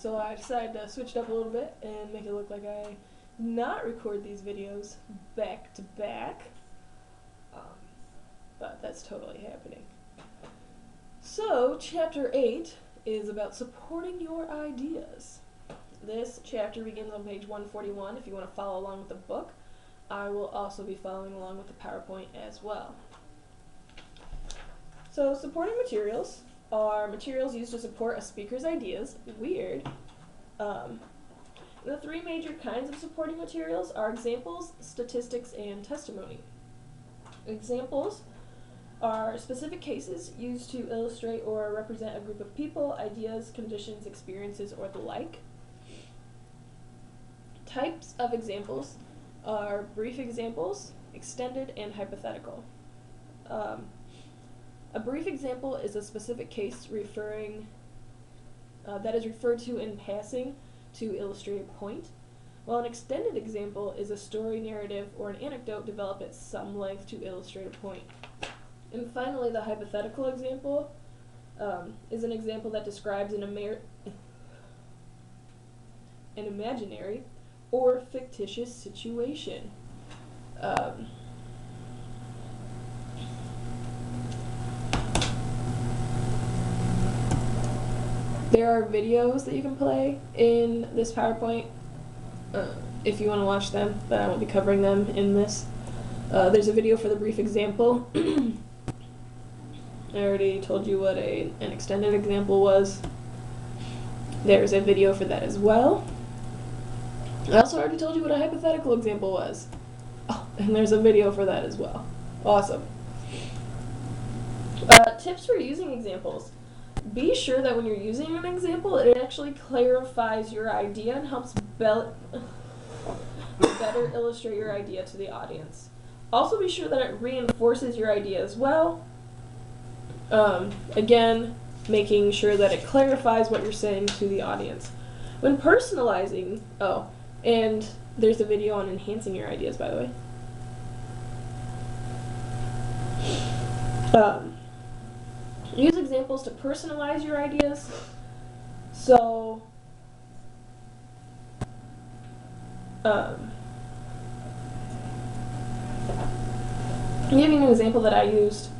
So I decided to switch it up a little bit and make it look like I not record these videos back to back. But that's totally happening. So, Chapter 8 is about supporting your ideas. This chapter begins on page 141 if you want to follow along with the book. I will also be following along with the PowerPoint as well. So, supporting materials are materials used to support a speaker's ideas. Weird. The three major kinds of supporting materials are examples, statistics, and testimony. Examples are specific cases used to illustrate or represent a group of people, ideas, conditions, experiences, or the like. Types of examples are brief examples, extended, and hypothetical. A brief example is a specific case that is referred to in passing to illustrate a point, while an extended example is a story, narrative, or an anecdote developed at some length to illustrate a point. And finally, the hypothetical example is an example that describes an imaginary or fictitious situation. There are videos that you can play in this PowerPoint if you want to watch them, but I won't be covering them in this. There's a video for the brief example. I already told you what an extended example was. There's a video for that as well. I also already told you what a hypothetical example was. Oh, and there's a video for that as well. Awesome. Tips for using examples. Be sure that when you're using an example, it actually clarifies your idea and helps better illustrate your idea to the audience. Also be sure that it reinforces your idea as well. Again, making sure that it clarifies what you're saying to the audience. When personalizing, and there's a video on enhancing your ideas, by the way. Use examples to personalize your ideas. So, giving an example that I used,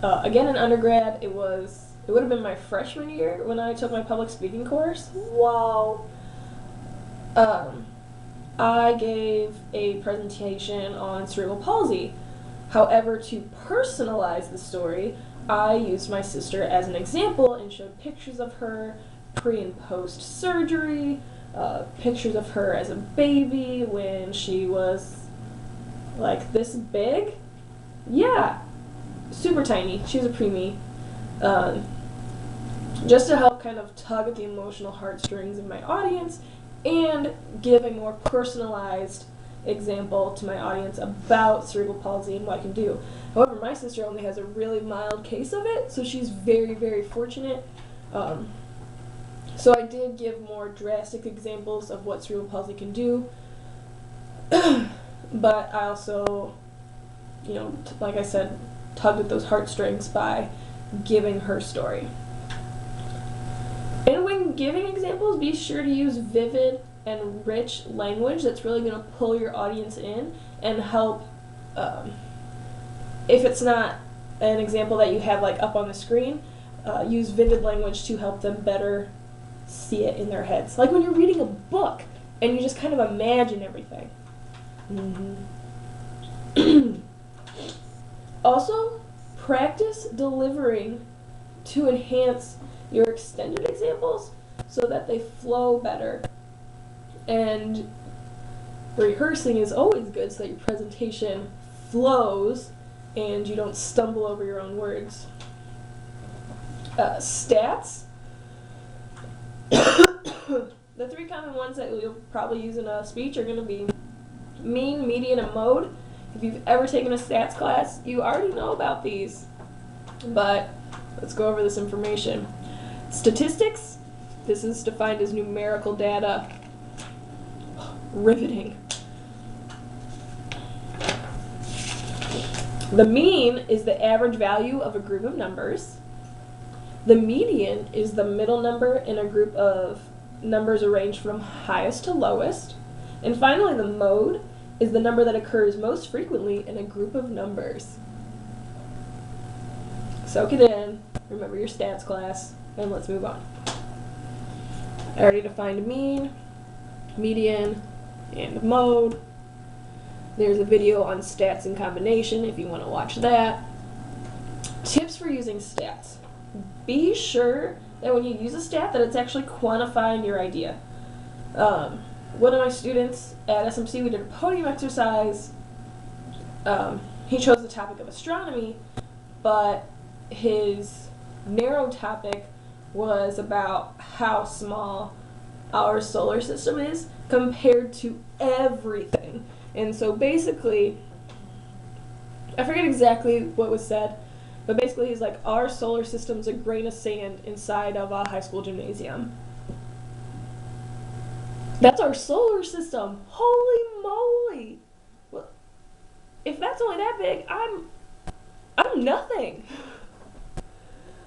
again in undergrad, it would have been my freshman year when I took my public speaking course. Wow. I gave a presentation on cerebral palsy. However, to personalize the story, I used my sister as an example and showed pictures of her pre and post surgery, pictures of her as a baby when she was like this big. Yeah, super tiny. She was a preemie. Just to help kind of tug at the emotional heartstrings of my audience and give a more personalized example to my audience about cerebral palsy and what I can do. However, my sister only has a really mild case of it, so she's very, very fortunate. So I did give more drastic examples of what cerebral palsy can do, but I also, like I said, tugged at those heartstrings by giving her story. And when giving examples, be sure to use vivid and rich language that's really going to pull your audience in and help, if it's not an example that you have like up on the screen, use vivid language to help them better see it in their heads. Like when you're reading a book and you just kind of imagine everything. Also, practice delivering to enhance your extended examples so that they flow better. And rehearsing is always good so that your presentation flows and you don't stumble over your own words. Stats. The three common ones that you'll probably use in a speech are going to be mean, median, and mode. If you've ever taken a stats class, you already know about these, but let's go over this information. Statistics. This is defined as numerical data. Riveting. The mean is the average value of a group of numbers. The median is the middle number in a group of numbers arranged from highest to lowest. And finally, the mode is the number that occurs most frequently in a group of numbers. Soak it in, remember your stats class, and let's move on. I already defined mean, median, and mode. There's a video on stats and combination if you want to watch that. Tips for using stats. Be sure that when you use a stat that it's actually quantifying your idea. One of my students at SMC, we did a podium exercise. He chose the topic of astronomy, but his narrow topic was about how small our solar system is compared to everything. And so basically, I forget exactly what was said, but basically he's like, our solar system's a grain of sand inside of a high school gymnasium. That's our solar system. Holy moly! Well, if that's only that big, I'm nothing.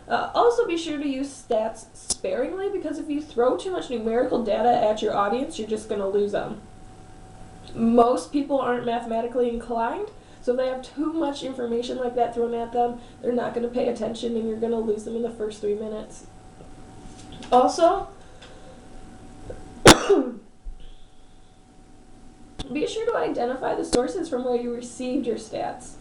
Also be sure to use stats sparingly, because if you throw too much numerical data at your audience, you're just going to lose them. Most people aren't mathematically inclined, so if they have too much information like that thrown at them, they're not going to pay attention and you're going to lose them in the first 3 minutes. Also, be sure to identify the sources from where you received your stats.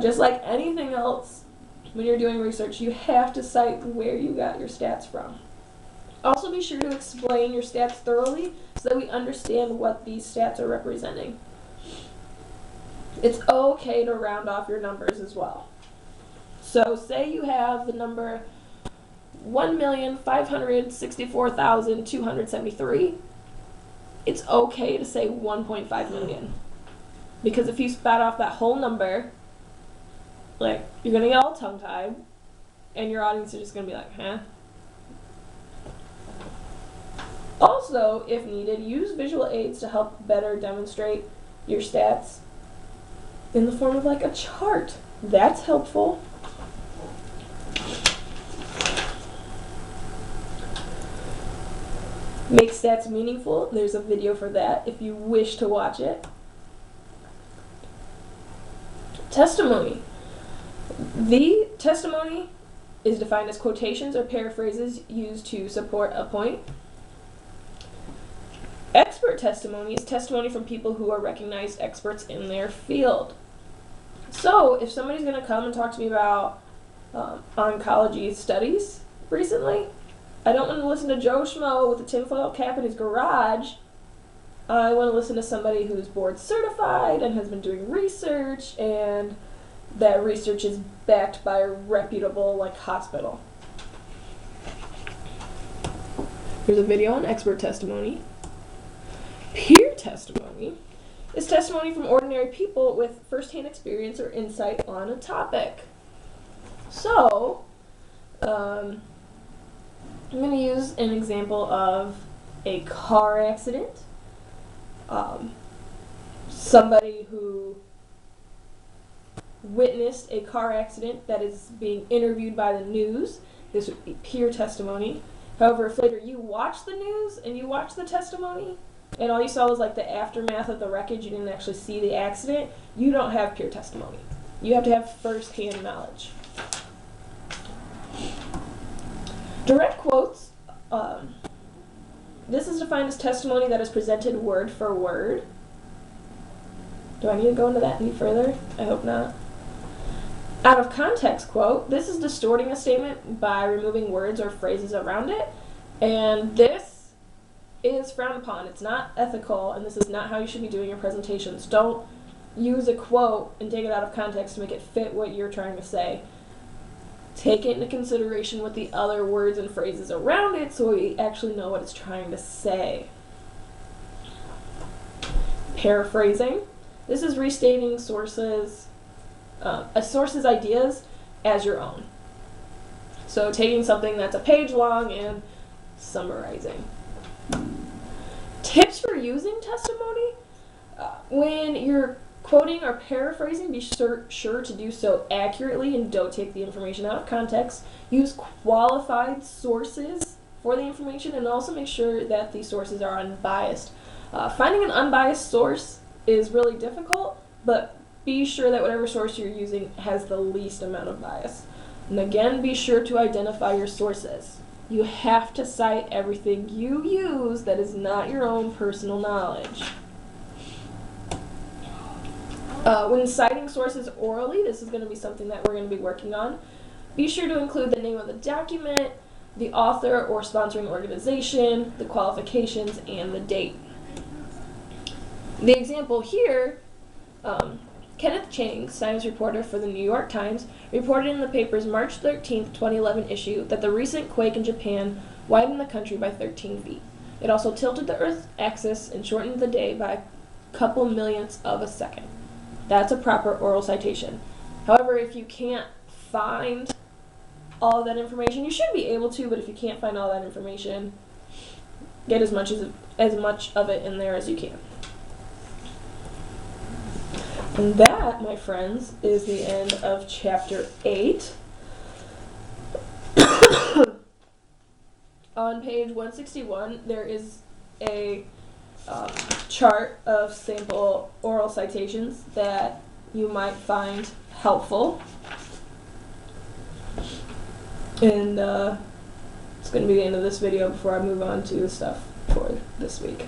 Just like anything else, when you're doing research, you have to cite where you got your stats from. Also be sure to explain your stats thoroughly so that we understand what these stats are representing. It's okay to round off your numbers as well. So say you have the number 1,564,273. It's okay to say 1.5 million. Because if you spat off that whole number, like, you're going to get all tongue-tied, and your audience is just going to be like, huh? Also, if needed, use visual aids to help better demonstrate your stats in the form of like a chart. That's helpful. Make stats meaningful. There's a video for that if you wish to watch it. Testimony. The testimony is defined as quotations or paraphrases used to support a point. Expert testimony is testimony from people who are recognized experts in their field. So, if somebody's going to come and talk to me about oncology studies recently, I don't want to listen to Joe Schmo with a tinfoil cap in his garage. I want to listen to somebody who's board certified and has been doing research, and that research is backed by a reputable, like, hospital. Here's a video on expert testimony. Peer testimony is testimony from ordinary people with first-hand experience or insight on a topic. So, I'm going to use an example of a car accident. Somebody who witnessed a car accident that is being interviewed by the news. This would be peer testimony. However, if later you watch the news and you watch the testimony, and all you saw was like the aftermath of the wreckage, you didn't actually see the accident, you don't have peer testimony. You have to have first-hand knowledge. Direct quotes. This is defined as testimony that is presented word for word. Do I need to go into that any further? I hope not. Out of context quote. This is distorting a statement by removing words or phrases around it, and this is frowned upon. It's not ethical, and this is not how you should be doing your presentations. Don't use a quote and take it out of context to make it fit what you're trying to say. Take it into consideration with the other words and phrases around it so we actually know what it's trying to say. Paraphrasing. This is restating sources, a source's ideas as your own. So taking something that's a page long and summarizing. Tips for using testimony. When you're quoting or paraphrasing, be sure to do so accurately and don't take the information out of context. Use qualified sources for the information, and also make sure that the sources are unbiased. Finding an unbiased source is really difficult, but be sure that whatever source you're using has the least amount of bias. And again, be sure to identify your sources. You have to cite everything you use that is not your own personal knowledge. When citing sources orally, this is going to be something that we're going to be working on. Be sure to include the name of the document, the author or sponsoring organization, the qualifications, and the date. The example here, Kenneth Chang, science reporter for the New York Times, reported in the paper's March 13, 2011 issue that the recent quake in Japan widened the country by 13 feet. It also tilted the Earth's axis and shortened the day by a couple millionths of a second. That's a proper oral citation. However, if you can't find all of that information, you should be able to, but if you can't find all that information, get as much of it in there as you can. And that, my friends, is the end of Chapter 8. On page 161, there is a chart of sample oral citations that you might find helpful. And it's going to be the end of this video before I move on to the stuff for this week.